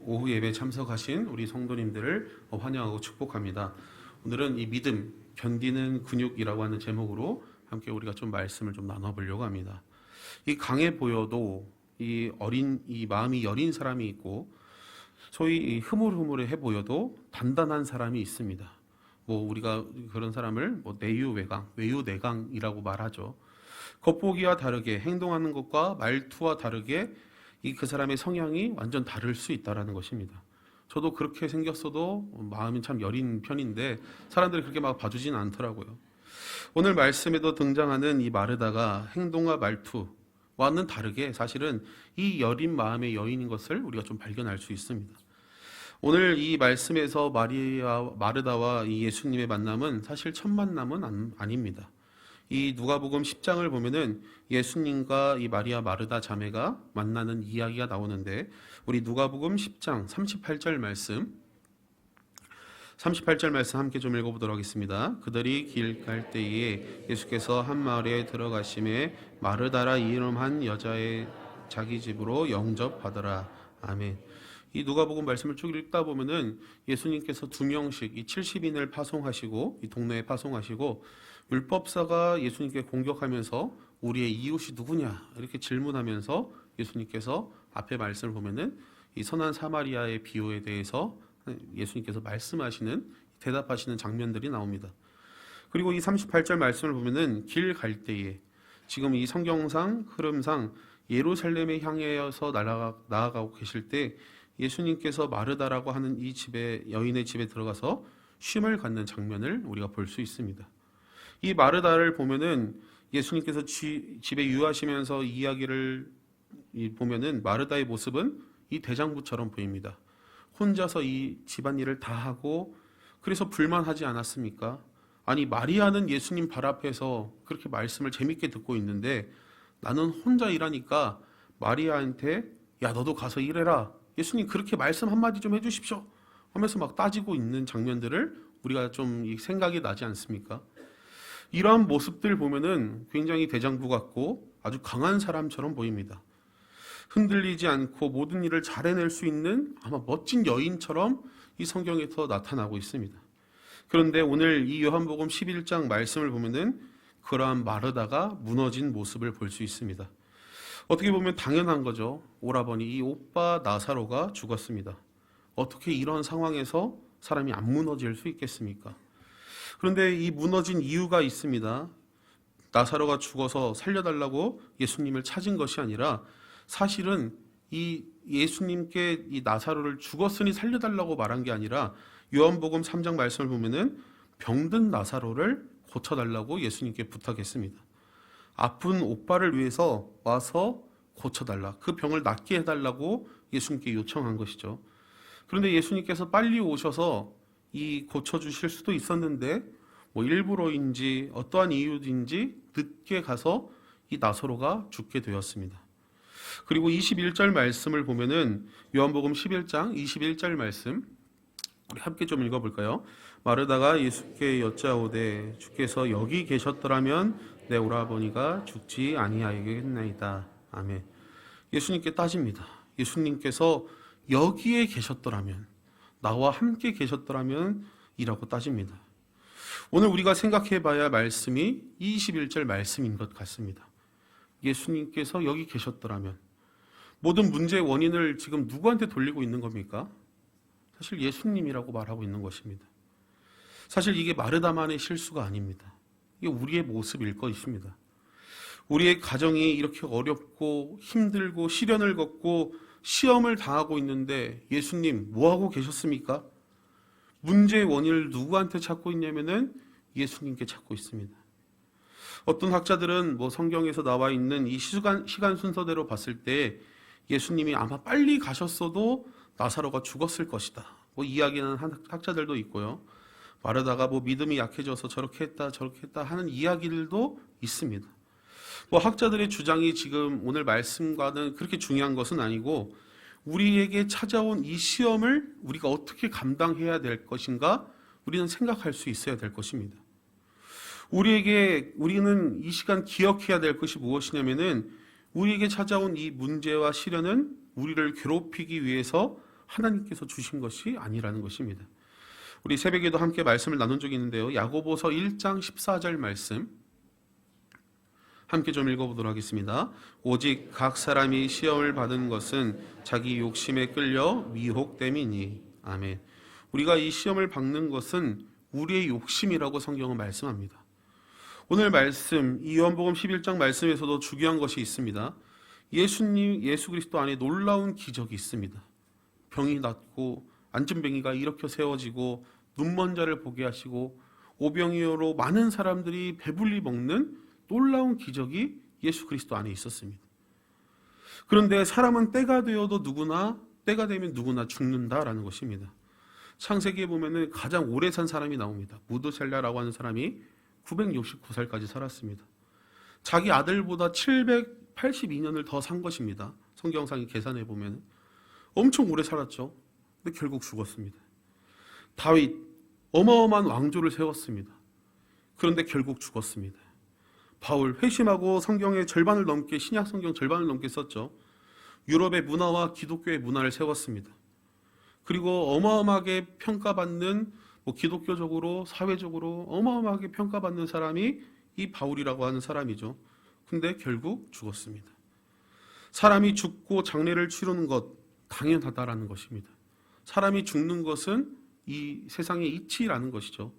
오후 예배 참석하신 우리 성도님들을 환영하고 축복합니다. 오늘은 이 믿음, 견디는 근육이라고 하는 제목으로 함께 우리가 좀 말씀을 좀 나눠보려고 합니다. 이 강해 보여도 이 마음이 여린 사람이 있고, 소위 이 흐물흐물해 보여도 단단한 사람이 있습니다. 우리가 그런 사람을 내유외강, 외유내강이라고 말하죠. 겉보기와 다르게 행동하는 것과 말투와 다르게 그 사람의 성향이 완전 다를 수 있다는 것입니다. 저도 그렇게 생겼어도 마음이 참 여린 편인데 사람들이 그렇게 막 봐주진 않더라고요. 오늘 말씀에도 등장하는 이 마르다가 행동과 말투와는 다르게 사실은 이 여린 마음의 여인인 것을 우리가 좀 발견할 수 있습니다. 오늘 이 말씀에서 마르다와 이 예수님의 만남은 사실 첫 만남은 아닙니다. 이 누가복음 10장을 보면은 예수님과 이 마리아 마르다 자매가 만나는 이야기가 나오는데, 우리 누가복음 10장 38절 말씀 함께 좀 읽어보도록 하겠습니다. 그들이 길 갈 때에 예수께서 한 마을에 들어가심에 마르다라 이름한 여자의 자기 집으로 영접하더라. 아멘. 이 누가복음 말씀을 쭉 읽다 보면은 예수님께서 2명씩 이 70인을 파송하시고 이 동네에 파송하시고, 율법사가 예수님께 공격하면서 우리의 이웃이 누구냐 이렇게 질문하면서 예수님께서 앞에 말씀을 보면은 이 선한 사마리아의 비유에 대해서 예수님께서 대답하시는 장면들이 나옵니다. 그리고 이 38절 말씀을 보면은 길 갈 때에, 지금 이 성경상 흐름상 예루살렘에 향해서 나아가고 계실 때 예수님께서 마르다라고 하는 이 여인의 집에 들어가서 쉼을 갖는 장면을 우리가 볼 수 있습니다. 이 마르다를 보면은 예수님께서 집에 유하시면서 이야기를 보면은 마르다의 모습은 이 대장부처럼 보입니다. 혼자서 이 집안일을 다 하고, 그래서 불만하지 않았습니까? 아니, 마리아는 예수님 발 앞에서 그렇게 말씀을 재밌게 듣고 있는데 나는 혼자 일하니까 마리아한테 야, 너도 가서 일해라, 예수님 그렇게 말씀 한마디 좀 해주십시오 하면서 막 따지고 있는 장면들을 우리가 좀 생각이 나지 않습니까? 이러한 모습들 보면은 굉장히 대장부 같고 아주 강한 사람처럼 보입니다. 흔들리지 않고 모든 일을 잘 해낼 수 있는 아마 멋진 여인처럼 이 성경에서 나타나고 있습니다. 그런데 오늘 이 요한복음 11장 말씀을 보면은 그러한 마르다가 무너진 모습을 볼 수 있습니다. 어떻게 보면 당연한 거죠. 오라버니, 이 오빠 나사로가 죽었습니다. 어떻게 이런 상황에서 사람이 안 무너질 수 있겠습니까? 그런데 이 무너진 이유가 있습니다. 나사로가 죽어서 살려달라고 예수님을 찾은 것이 아니라, 사실은 이 예수님께 이 나사로를 죽었으니 살려달라고 말한 게 아니라, 요한복음 3장 말씀을 보면은 병든 나사로를 고쳐달라고 예수님께 부탁했습니다. 아픈 오빠를 위해서 와서 고쳐달라, 그 병을 낫게 해달라고 예수님께 요청한 것이죠. 그런데 예수님께서 빨리 오셔서 이 고쳐주실 수도 있었는데 일부러인지 어떠한 이유인지 늦게 가서 이 나사로가 죽게 되었습니다. 그리고 21절 말씀을 보면은 요한복음 11장 21절 말씀 우리 함께 좀 읽어볼까요? 마르다가 예수께 여짜오되 주께서 여기 계셨더라면 내 오라버니가 죽지 아니하였겠나이다. 아멘. 예수님께 따집니다. 예수님께서 여기에 계셨더라면, 나와 함께 계셨더라면 이라고 따집니다. 오늘 우리가 생각해 봐야 말씀이 21절 말씀인 것 같습니다. 예수님께서 여기 계셨더라면, 모든 문제의 원인을 지금 누구한테 돌리고 있는 겁니까? 사실 예수님이라고 말하고 있는 것입니다. 사실 이게 마르다만의 실수가 아닙니다. 이게 우리의 모습일 것입니다. 우리의 가정이 이렇게 어렵고 힘들고 시련을 겪고 시험을 당하고 있는데 예수님 뭐하고 계셨습니까? 문제의 원인을 누구한테 찾고 있냐면은 예수님께 찾고 있습니다. 어떤 학자들은 성경에서 나와 있는 이 시간 순서대로 봤을 때 예수님이 아마 빨리 가셨어도 나사로가 죽었을 것이다, 이야기하는 학자들도 있고요. 마르다가 믿음이 약해져서 저렇게 했다 하는 이야기들도 있습니다. 학자들의 주장이 지금 오늘 말씀과는 그렇게 중요한 것은 아니고, 우리에게 찾아온 이 시험을 우리가 어떻게 감당해야 될 것인가 우리는 생각할 수 있어야 될 것입니다. 우리는 이 시간 기억해야 될 것이 무엇이냐면은, 우리에게 찾아온 이 문제와 시련은 우리를 괴롭히기 위해서 하나님께서 주신 것이 아니라는 것입니다. 우리 새벽에도 함께 말씀을 나눈 적이 있는데요. 야고보서 1장 14절 말씀 함께 좀 읽어보도록 하겠습니다. 오직 각 사람이 시험을 받은 것은 자기 욕심에 끌려 미혹됨이니. 아멘. 우리가 이 시험을 받는 것은 우리의 욕심이라고 성경은 말씀합니다. 오늘 말씀, 이 요한복음 11장 말씀에서도 중요한 것이 있습니다. 예수 그리스도 안에 놀라운 기적이 있습니다. 병이 낫고 안진뱅이가 일으켜 세워지고 눈먼 자를 보게 하시고 오병이어로 많은 사람들이 배불리 먹는 놀라운 기적이 예수 그리스도 안에 있었습니다. 그런데 사람은 때가 되면 누구나 죽는다라는 것입니다. 창세기에 보면은 가장 오래 산 사람이 나옵니다. 무드셀라라고 하는 사람이 969살까지 살았습니다. 자기 아들보다 782년을 더 산 것입니다. 성경상에 계산해 보면 엄청 오래 살았죠. 근데 결국 죽었습니다. 다윗 어마어마한 왕조를 세웠습니다. 그런데 결국 죽었습니다. 바울 회심하고 성경의 절반을 넘게, 신약 성경 절반을 넘게 썼죠. 유럽의 문화와 기독교의 문화를 세웠습니다. 그리고 어마어마하게 평가받는, 기독교적으로 사회적으로 어마어마하게 평가받는 사람이 이 바울이라고 하는 사람이죠. 근데 결국 죽었습니다. 사람이 죽고 장례를 치르는 것 당연하다라는 것입니다. 사람이 죽는 것은 이 세상의 이치라는 것이죠.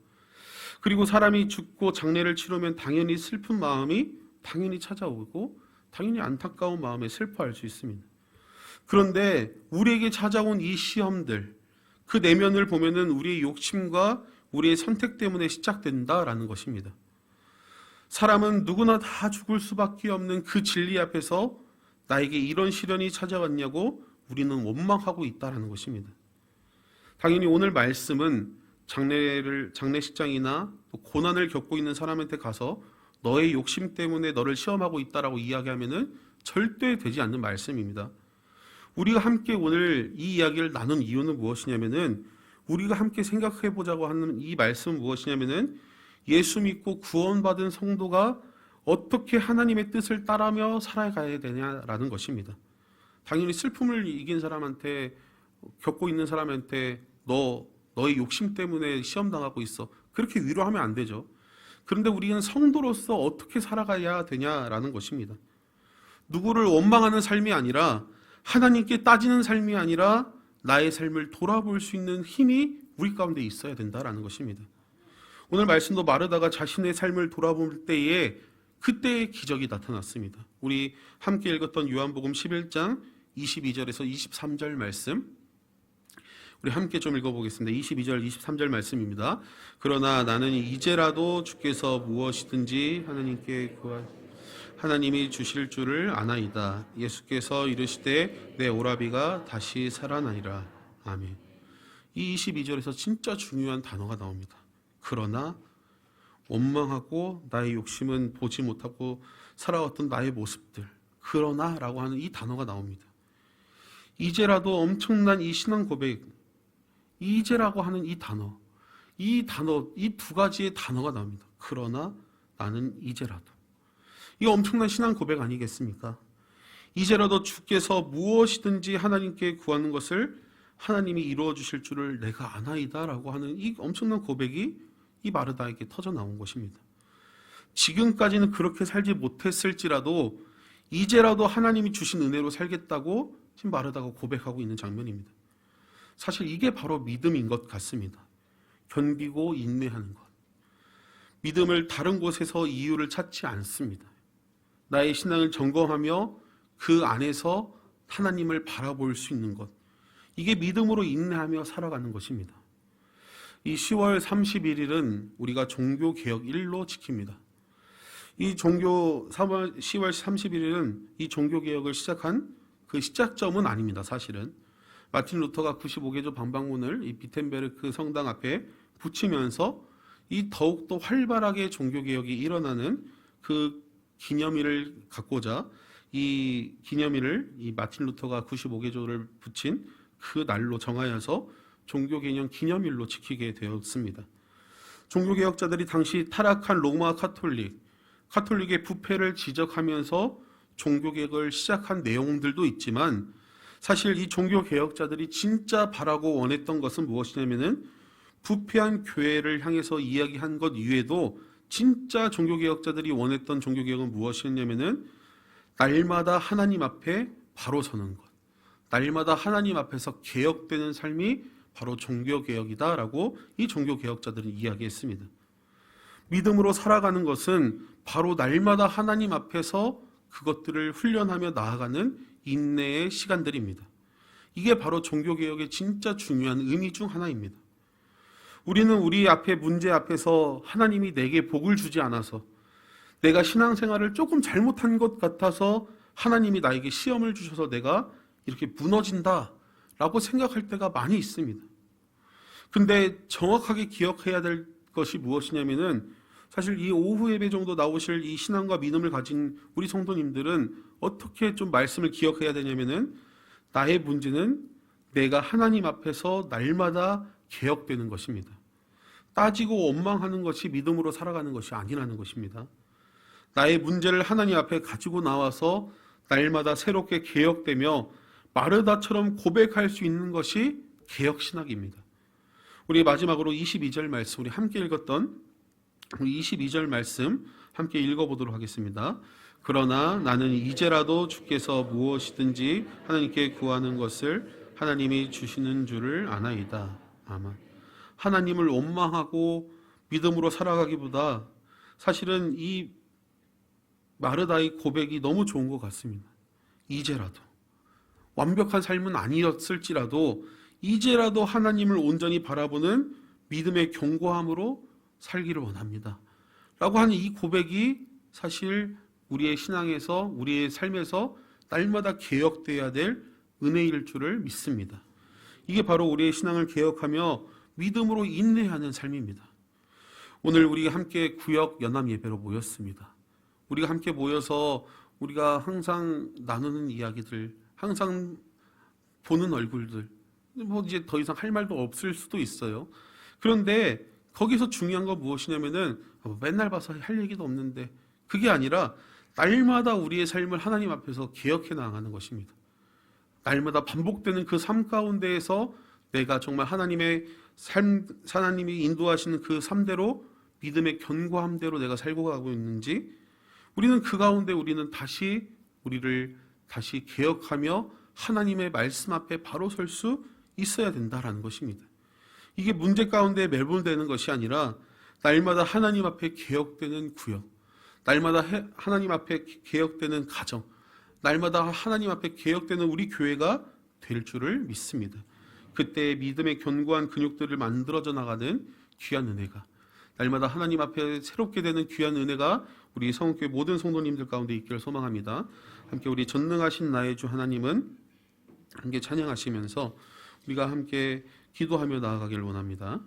그리고 사람이 죽고 장례를 치르면 당연히 슬픈 마음이 당연히 찾아오고 당연히 안타까운 마음에 슬퍼할 수 있습니다. 그런데 우리에게 찾아온 이 시험들, 그 내면을 보면은 우리의 욕심과 우리의 선택 때문에 시작된다라는 것입니다. 사람은 누구나 다 죽을 수밖에 없는 그 진리 앞에서 나에게 이런 시련이 찾아왔냐고 우리는 원망하고 있다라는 것입니다. 당연히 오늘 말씀은 장례식장이나 고난을 겪고 있는 사람한테 가서 너의 욕심 때문에 너를 시험하고 있다라고 이야기하면은 절대 되지 않는 말씀입니다. 우리가 함께 오늘 이 이야기를 나눈 이유는 무엇이냐면은, 우리가 함께 생각해 보자고 하는 이 말씀은 무엇이냐면은, 예수 믿고 구원받은 성도가 어떻게 하나님의 뜻을 따라며 살아가야 되냐라는 것입니다. 당연히 슬픔을 이긴 사람한테, 겪고 있는 사람한테 너의 욕심 때문에 시험당하고 있어, 그렇게 위로하면 안 되죠. 그런데 우리는 성도로서 어떻게 살아가야 되냐라는 것입니다. 누구를 원망하는 삶이 아니라, 하나님께 따지는 삶이 아니라 나의 삶을 돌아볼 수 있는 힘이 우리 가운데 있어야 된다라는 것입니다. 오늘 말씀도 마르다가 자신의 삶을 돌아볼 때에 그때의 기적이 나타났습니다. 우리 함께 읽었던 요한복음 11장 22절에서 23절 말씀, 우리 함께 좀 읽어보겠습니다. 22절 23절 말씀입니다. 그러나 나는 이제라도 주께서 무엇이든지 하나님이 주실 줄을 아나이다. 예수께서 이르시되 내 오라비가 다시 살아나리라. 아멘. 이 22절에서 진짜 중요한 단어가 나옵니다. 그러나 원망하고 나의 욕심은 보지 못하고 살아왔던 나의 모습들, 그러나 라고 하는 이 단어가 나옵니다. 이제라도 엄청난 이 신앙 고백, 이제라고 하는 이 단어, 이 두 가지의 단어가 나옵니다. 그러나 나는 이제라도. 이거 엄청난 신앙 고백 아니겠습니까? 이제라도 주께서 무엇이든지 하나님께 구하는 것을 하나님이 이루어 주실 줄을 내가 아나이다 라고 하는 이 엄청난 고백이 이 마르다에게 터져 나온 것입니다. 지금까지는 그렇게 살지 못했을지라도 이제라도 하나님이 주신 은혜로 살겠다고 지금 마르다가 고백하고 있는 장면입니다. 사실 이게 바로 믿음인 것 같습니다. 견디고 인내하는 것. 믿음을 다른 곳에서 이유를 찾지 않습니다. 나의 신앙을 점검하며 그 안에서 하나님을 바라볼 수 있는 것. 이게 믿음으로 인내하며 살아가는 것입니다. 이 10월 31일은 우리가 종교개혁일로 지킵니다. 이 10월 31일은 이 종교개혁을 시작한 그 시작점은 아닙니다. 사실은 마틴 루터가 95개조 방방문을 이 비텐베르크 성당 앞에 붙이면서 이 더욱더 활발하게 종교개혁이 일어나는 그 기념일을 갖고자 이 기념일을 이 마틴 루터가 95개조를 붙인 그 날로 정하여서 종교개혁 기념일로 지키게 되었습니다. 종교개혁자들이 당시 타락한 로마 카톨릭의 부패를 지적하면서 종교개혁을 시작한 내용들도 있지만, 사실 이 종교 개혁자들이 진짜 바라고 원했던 것은 무엇이냐면은 부패한 교회를 향해서 이야기한 것 이외에도 진짜 종교 개혁자들이 원했던 종교 개혁은 무엇이었냐면은 날마다 하나님 앞에 바로 서는 것, 날마다 하나님 앞에서 개혁되는 삶이 바로 종교 개혁이다라고 이 종교 개혁자들은 이야기했습니다. 믿음으로 살아가는 것은 바로 날마다 하나님 앞에서 그것들을 훈련하며 나아가는 인내의 시간들입니다. 이게 바로 종교개혁의 진짜 중요한 의미 중 하나입니다. 우리는 우리 앞에 문제 앞에서 하나님이 내게 복을 주지 않아서 내가 신앙생활을 조금 잘못한 것 같아서 하나님이 나에게 시험을 주셔서 내가 이렇게 무너진다라고 생각할 때가 많이 있습니다. 근데 정확하게 기억해야 될 것이 무엇이냐면은 사실 이 오후 예배 정도 나오실 이 신앙과 믿음을 가진 우리 성도님들은 어떻게 좀 말씀을 기억해야 되냐면은 나의 문제는 내가 하나님 앞에서 날마다 개혁되는 것입니다. 따지고 원망하는 것이 믿음으로 살아가는 것이 아니라는 것입니다. 나의 문제를 하나님 앞에 가지고 나와서 날마다 새롭게 개혁되며 마르다처럼 고백할 수 있는 것이 개혁신학입니다. 우리 마지막으로 22절 말씀, 우리 함께 읽었던 22절 말씀 함께 읽어보도록 하겠습니다. 그러나 나는 이제라도 주께서 무엇이든지 하나님께 구하는 것을 하나님이 주시는 줄을 아나이다. 아멘. 하나님을 원망하고 믿음으로 살아가기보다 사실은 이 마르다의 고백이 너무 좋은 것 같습니다. 이제라도 완벽한 삶은 아니었을지라도 이제라도 하나님을 온전히 바라보는 믿음의 견고함으로 살기를 원합니다 라고 하는 이 고백이 사실 우리의 신앙에서 우리의 삶에서 날마다 개혁되어야 될 은혜일 줄을 믿습니다. 이게 바로 우리의 신앙을 개혁하며 믿음으로 인내하는 삶입니다. 오늘 우리가 함께 구역 연합 예배로 모였습니다. 우리가 함께 모여서 우리가 항상 나누는 이야기들, 항상 보는 얼굴들, 뭐 이제 더 이상 할 말도 없을 수도 있어요. 그런데 거기서 중요한 건 무엇이냐면은 맨날 봐서 할 얘기도 없는데 그게 아니라 날마다 우리의 삶을 하나님 앞에서 개혁해 나가는 것입니다. 날마다 반복되는 그 삶 가운데에서 내가 정말 하나님의 삶, 하나님이 인도하시는 그 삶대로 믿음의 견고함대로 내가 살고 가고 있는지 우리는 그 가운데 우리는 우리를 다시 개혁하며 하나님의 말씀 앞에 바로 설 수 있어야 된다라는 것입니다. 이게 문제 가운데 매몰되는 것이 아니라 날마다 하나님 앞에 개혁되는 구역, 날마다 하나님 앞에 개혁되는 가정, 날마다 하나님 앞에 개혁되는 우리 교회가 될 줄을 믿습니다. 그때 믿음의 견고한 근육들을 만들어져 나가는 귀한 은혜가 날마다 하나님 앞에 새롭게 되는 귀한 은혜가 우리 성교회 모든 성도님들 가운데 있기를 소망합니다. 함께 우리 전능하신 나의 주 하나님은 함께 찬양하시면서 우리가 함께 기도하며 나아가길 원합니다.